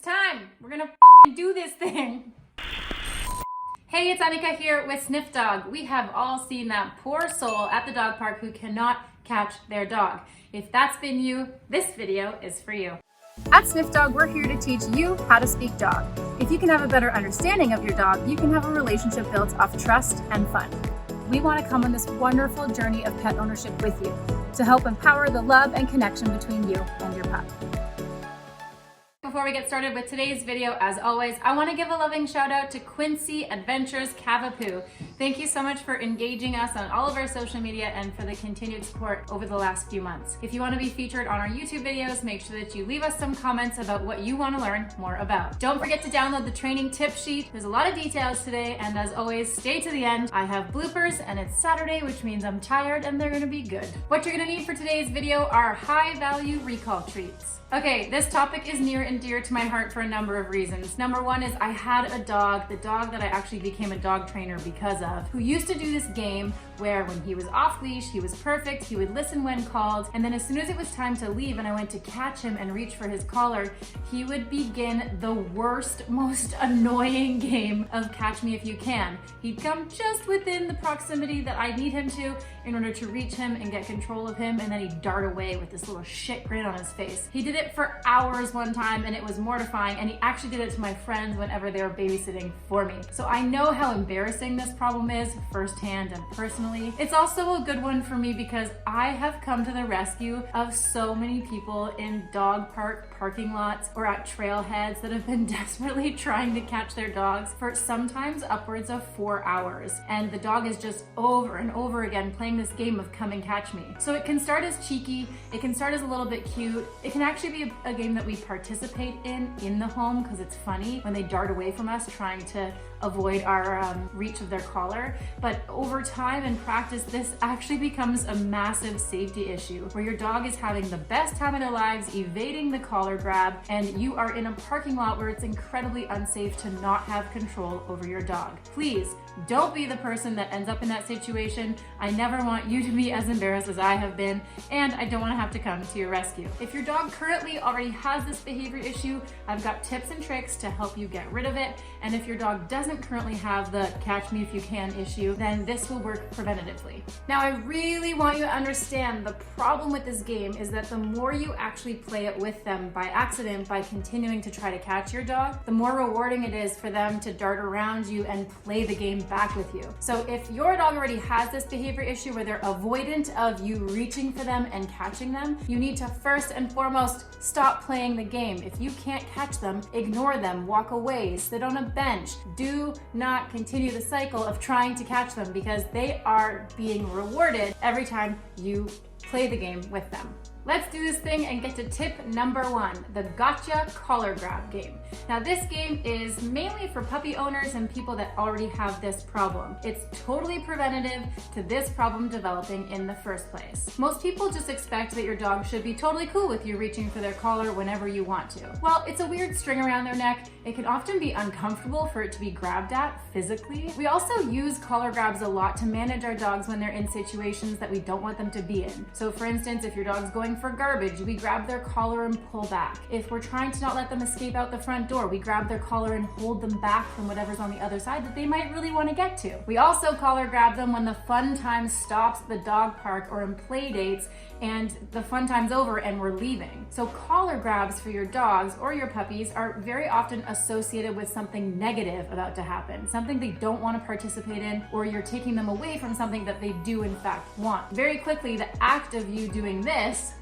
time. We're gonna do this thing. Hey, it's Annika here with Sniff Dog. We have all seen that poor soul at the dog park who cannot catch their dog. If that's been you, this video is for you. At Sniff Dog, we're here to teach you how to speak dog. If you can have a better understanding of your dog, you can have a relationship built off trust and fun. We want to come on this wonderful journey of pet ownership with you to help empower the love and connection between you and your pup. Before we get started with today's video, as always, I want to give a loving shout out to Quincy Adventures Cavapoo. Thank you so much for engaging us on all of our social media and for the continued support over the last few months. If you want to be featured on our YouTube videos, make sure that you leave us some comments about what you want to learn more about. Don't forget to download the training tip sheet. There's a lot of details today, and as always, stay to the end. I have bloopers and it's Saturday, which means I'm tired and they're going to be good. What you're going to need for today's video are high value recall treats. Okay, this topic is near and dear to my heart for a number of reasons. Number one is I had a dog, the dog that I actually became a dog trainer because of, who used to do this game where when he was off leash, he was perfect, he would listen when called, and then as soon as it was time to leave and I went to catch him and reach for his collar, he would begin the worst, most annoying game of Catch Me If You Can. He'd come just within the proximity that I need him to in order to reach him and get control of him, and then he'd dart away with this little shit grin on his face. He did it for hours one time and it was mortifying, and he actually did it to my friends whenever they were babysitting for me. So I know how embarrassing this problem is firsthand and personally. It's also a good one for me because I have come to the rescue of so many people in dog park parking lots or at trailheads that have been desperately trying to catch their dogs for sometimes upwards of 4 hours. And the dog is just over and over again playing this game of come and catch me. So it can start as cheeky, it can start as a little bit cute, it can actually be a game that we participate in the home because it's funny when they dart away from us trying to avoid our reach of their collar. But over time and practice, this actually becomes a massive safety issue where your dog is having the best time of their lives evading the collar grab, and you are in a parking lot where it's incredibly unsafe to not have control over your dog. Please don't be the person that ends up in that situation. I never want you to be as embarrassed as I have been, and I don't want to have to come to your rescue. If your dog currently already has this behavior issue, I've got tips and tricks to help you get rid of it. And if your dog doesn't currently have the Catch Me If You Can issue, then this will work preventatively. Now, I really want you to understand the problem with this game is that the more you actually play it with them by accident, by continuing to try to catch your dog, the more rewarding it is for them to dart around you and play the game back with you. So if your dog already has this behavior issue where they're avoidant of you reaching for them and catching them, you need to first and foremost stop playing the game. If you can't catch them, ignore them, walk away, sit on a bench. Do not continue the cycle of trying to catch them because they are being rewarded every time you play the game with them. Let's do this thing and get to tip number one, the gotcha collar grab game. Now this game is mainly for puppy owners and people that already have this problem. It's totally preventative to this problem developing in the first place. Most people just expect that your dog should be totally cool with you reaching for their collar whenever you want to. Well, it's a weird string around their neck. It can often be uncomfortable for it to be grabbed at physically. We also use collar grabs a lot to manage our dogs when they're in situations that we don't want them to be in. So for instance, if your dog's going for garbage, we grab their collar and pull back. If we're trying to not let them escape out the front door, we grab their collar and hold them back from whatever's on the other side that they might really want to get to. We also collar grab them when the fun time stops at the dog park or in play dates and the fun time's over and we're leaving. So collar grabs for your dogs or your puppies are very often associated with something negative about to happen, something they don't want to participate in, or you're taking them away from something that they do in fact want. Very quickly, the act of you doing this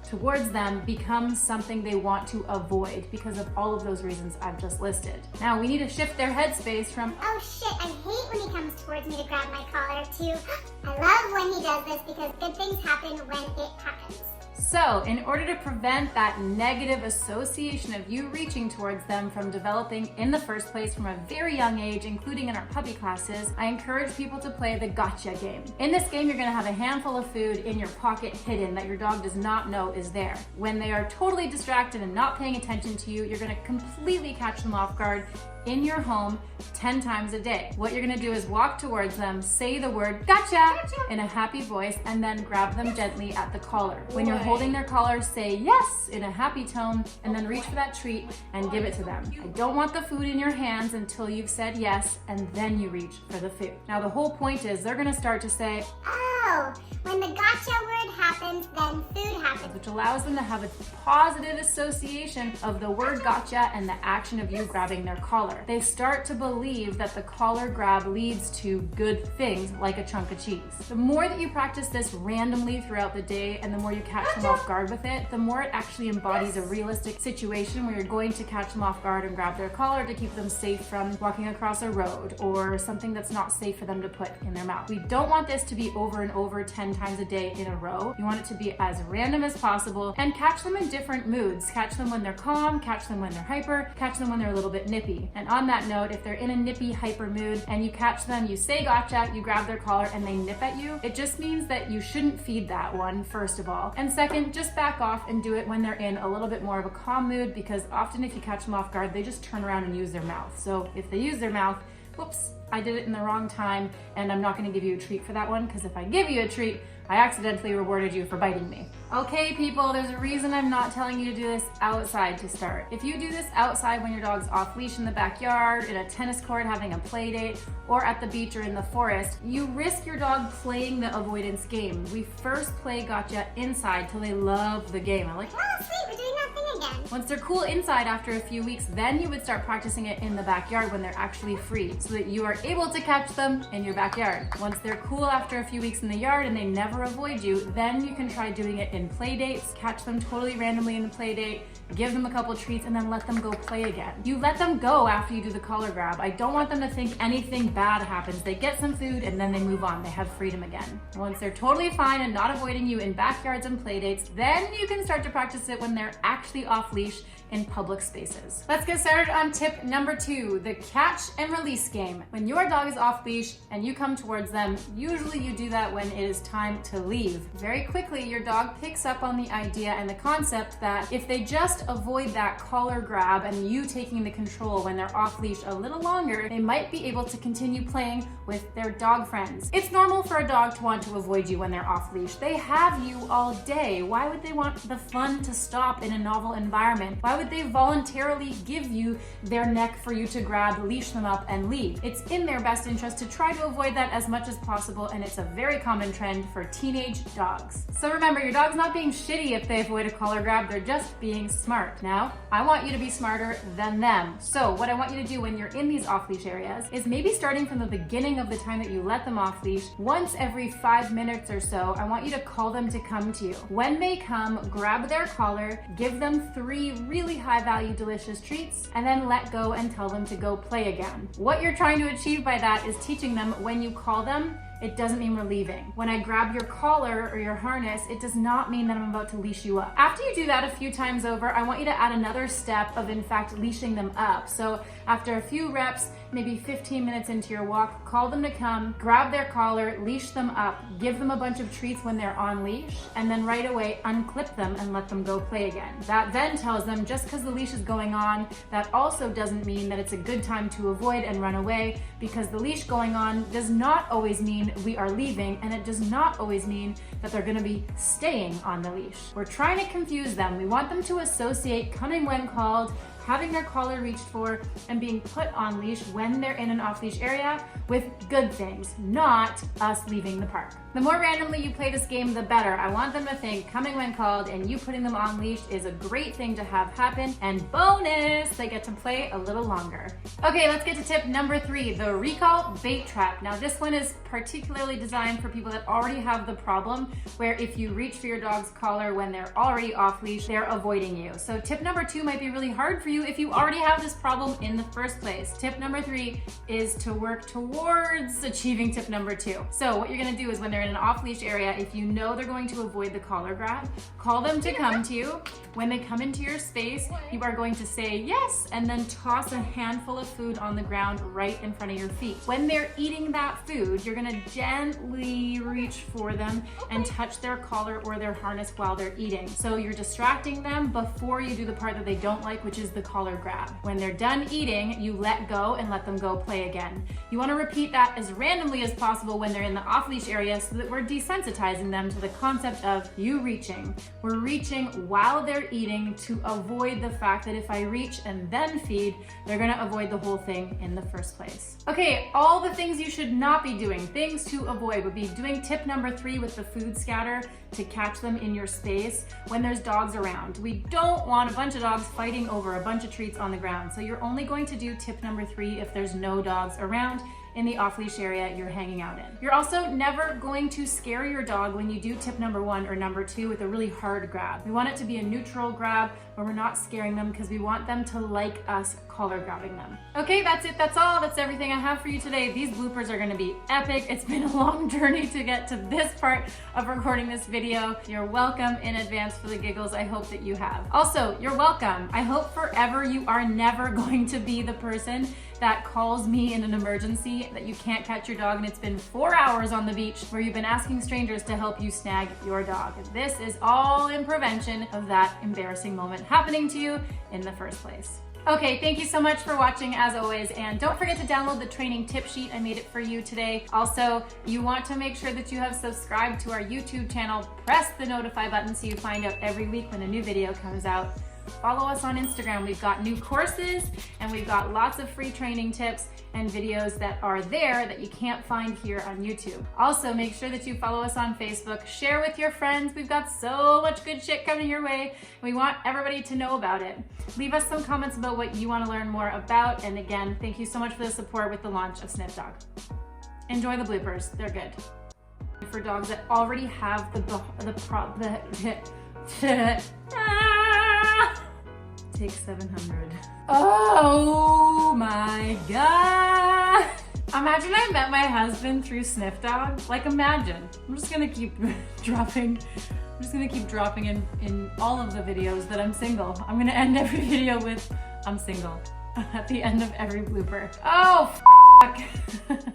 towards them becomes something they want to avoid because of all of those reasons I've just listed. Now we need to shift their headspace from, oh shit, I hate when he comes towards me to grab my collar, to, I love when he does this because good things happen when it happens. So in order to prevent that negative association of you reaching towards them from developing in the first place from a very young age, including in our puppy classes, I encourage people to play the gotcha game. In this game, you're gonna have a handful of food in your pocket hidden that your dog does not know is there. When they are totally distracted and not paying attention to you, you're gonna completely catch them off guard, in your home 10 times a day. What you're gonna do is walk towards them, say the word gotcha in a happy voice, and then grab them gently at the collar. When you're holding their collar, say yes in a happy tone, and then reach for that treat and give it to them. I don't want the food in your hands until you've said yes, and then you reach for the food. Now the whole point is they're gonna start to say, oh, when the gotcha word happens, then food happens. which allows them to have a positive association of the word gotcha and the action of you grabbing their collar. They start to believe that the collar grab leads to good things like a chunk of cheese. The more that you practice this randomly throughout the day and the more you catch them off guard with it, the more it actually embodies a realistic situation where you're going to catch them off guard and grab their collar to keep them safe from walking across a road or something that's not safe for them to put in their mouth. We don't want this to be over and over 10 times a day in a row. You want it to be as random as possible and catch them in different moods. Catch them when they're calm, catch them when they're hyper, catch them when they're a little bit nippy. And on that note, if they're in a nippy, hyper mood and you catch them, you say gotcha, you grab their collar and they nip at you, it just means that you shouldn't feed that one, first of all. And second, just back off and do it when they're in a little bit more of a calm mood, because often if you catch them off guard, they just turn around and use their mouth. So if they use their mouth, whoops, I did it in the wrong time and I'm not gonna give you a treat for that one, because if I give you a treat, I accidentally rewarded you for biting me. Okay, people, there's a reason I'm not telling you to do this outside to start. If you do this outside when your dog's off leash in the backyard, in a tennis court having a play date, or at the beach or in the forest, you risk your dog playing the avoidance game. We first play gotcha inside till they love the game. I'm like, Oh, sweet, we're doing that thing again. once they're cool inside after a few weeks, then you would start practicing it in the backyard when they're actually free, so that you are able to catch them in your backyard. Once they're cool after a few weeks in the yard and they never avoid you, then you can try doing it in play dates, catch them totally randomly in the play date, give them a couple treats, and then let them go play again. You let them go after you do the collar grab. I don't want them to think anything bad happens. They get some food and then they move on. They have freedom again. Once they're totally fine and not avoiding you in backyards and play dates, then you can start to practice it when they're actually off leash in public spaces. Let's get started on tip number 2, the catch and release game. When your dog is off leash and you come towards them, usually you do that when it is time to leave. Very quickly, your dog picks up on the idea and the concept that if they just avoid that collar grab and you taking the control when they're off leash a little longer, they might be able to continue playing with their dog friends. It's normal for a dog to want to avoid you when they're off leash. They have you all day. Why would they want the fun to stop in a novel environment? Why would they voluntarily give you their neck for you to grab, leash them up, and leave? It's in their best interest to try to avoid that as much as possible, and it's a very common trend for teenage dogs. So remember, your dog's not being shitty if they avoid a collar grab, they're just being smart. Now, I want you to be smarter than them. So what I want you to do when you're in these off-leash areas is maybe starting from the beginning of the time that you let them off leash, once every 5 minutes or so, I want you to call them to come to you. When they come, grab their collar, give them 3 really high-value delicious treats, and then let go and tell them to go play again. What you're trying to achieve by that is teaching them when you call them, it doesn't mean we're leaving. When I grab your collar or your harness, it does not mean that I'm about to leash you up. After you do that a few times over, I want you to add another step of, in fact, leashing them up. So after a few reps, maybe 15 minutes into your walk, call them to come, grab their collar, leash them up, give them a bunch of treats when they're on leash, and then right away unclip them and let them go play again. That then tells them just because the leash is going on, that also doesn't mean that it's a good time to avoid and run away, because the leash going on does not always mean we are leaving, and it does not always mean that they're gonna be staying on the leash. We're trying to confuse them. We want them to associate coming when called, having their collar reached for, and being put on leash when they're in an off-leash area with good things, not us leaving the park. The more randomly you play this game, the better. I want them to think coming when called and you putting them on leash is a great thing to have happen, and bonus, they get to play a little longer. Okay, let's get to tip number 3, the recall bait trap. Now this one is particularly designed for people that already have the problem where if you reach for your dog's collar when they're already off leash, they're avoiding you. So tip number 2 might be really hard for you if you already have this problem in the first place. Tip number 3 is to work towards achieving tip number 2. So what you're gonna do is when they're they're in an off-leash area, if you know they're going to avoid the collar grab, call them to come to you. When they come into your space, you are going to say yes, and then toss a handful of food on the ground right in front of your feet. When they're eating that food, you're gonna gently reach for them and touch their collar or their harness while they're eating. So you're distracting them before you do the part that they don't like, which is the collar grab. When they're done eating, you let go and let them go play again. You wanna repeat that as randomly as possible when they're in the off-leash area so that we're desensitizing them to the concept of you reaching. We're reaching while they're eating to avoid the fact that if I reach and then feed, they're gonna avoid the whole thing in the first place. Okay, all the things you should not be doing, things to avoid, would be doing tip number 3 with the food scatter to catch them in your space when there's dogs around. We don't want a bunch of dogs fighting over a bunch of treats on the ground. So you're only going to do tip number 3 if there's no dogs around in the off-leash area you're hanging out in. You're also never going to scare your dog when you do tip number 1 or number 2 with a really hard grab. We want it to be a neutral grab where we're not scaring them because we want them to like us collar grabbing them. Okay, that's it, that's all, that's everything I have for you today. These bloopers are gonna be epic. It's been a long journey to get to this part of recording this video. You're welcome in advance for the giggles. I hope that you have. Also, you're welcome. I hope forever you are never going to be the person that calls me in an emergency that you can't catch your dog and it's been 4 hours on the beach where you've been asking strangers to help you snag your dog. This is all in prevention of that embarrassing moment happening to you in the first place. Okay, thank you so much for watching as always, and don't forget to download the training tip sheet. I made it for you today. Also, you want to make sure that you have subscribed to our YouTube channel. Press the notify button so you find out every week when a new video comes out. Follow us on Instagram. We've got new courses and we've got lots of free training tips and videos that are there that you can't find here on YouTube. Also, make sure that you follow us on Facebook. Share with your friends. We've got so much good shit coming your way. We want everybody to know about it. Leave us some comments about what you want to learn more about. And again, thank you so much for the support with the launch of Sniff Dog. Enjoy the bloopers. They're good. For dogs that already have Take 700. Oh my God. Imagine I met my husband through Sniff Dog. Like imagine. I'm just gonna keep dropping in all of the videos that I'm single. I'm gonna end every video with I'm single at the end of every blooper. Oh, f***.